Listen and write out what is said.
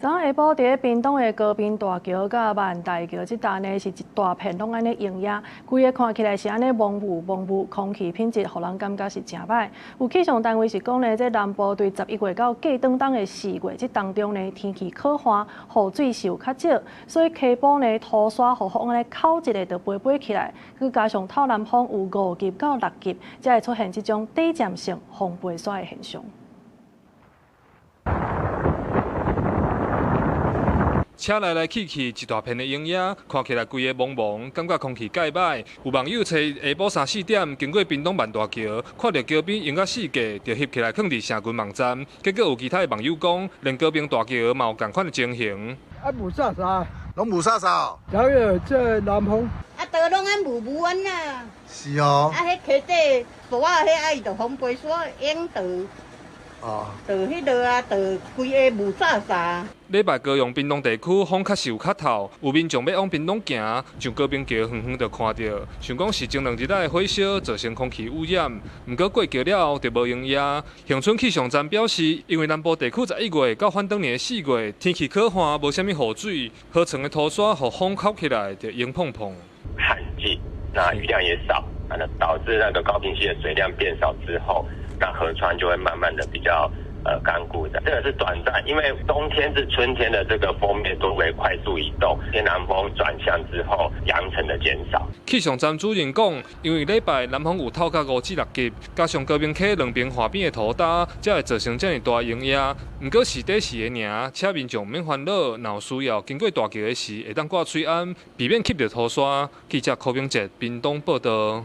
昨下晡伫屏东的高滨大桥甲万大桥这带呢，是一大片拢安尼营业，规个看起来是安尼蒙雾，空气品质互人感觉是真歹。有气象单位是讲呢，这南部对11月到过当当的4月这当中呢，天气可旱，雨水是有较少，所以溪埔呢土沙和风安尼口一个就飞起来，佮加上透南风有5级到6级，才会出现这种短暂性风飞沙的现象。 车来去一大片的营业，看起来规个蒙，感觉空气介歹。有网友找下晡3、4点经过屏东万大桥，看到桥边用到4架，就翕起来放伫城群网站。结果有其他的网友讲，连高滨大桥嘛有同款的情形。啊，雾煞煞，拢雾煞煞。昨日这南风，啊，都拢安雾安啦。是哦。啊，迄溪底大啊，迄啊伊就风飞沙淹到。 哦，就迄落啊，就规个雾煞煞。礼拜高雄屏东地区风确实有较透，有民众要往屏东行，上高滨桥远远就看到，想讲是前2日的火烧造成空气污染。不过过桥了后就无营业。恒春气象站表示，因为南部地区11月到反当年的4月天气可旱，无啥物雨水，河床的土沙和风扣起来就硬碰碰。旱季，那雨量也少，那导致那个高屏溪的水量变少之后。 那河川就会慢慢的比较干固的，这个是短暂，因为冬天至春天的这个锋面都会快速移动，偏南风转向之后，扬尘的减少。气象站主任讲，因为礼拜南风有透到5至6级，加上高滨溪两边河边的土搭，才会造成这么大营业。不过是短时的尔，且民众免烦恼，若有需要经过大桥的时，会当挂水安，避免吸到土沙。记者柯炳哲，屏东报道。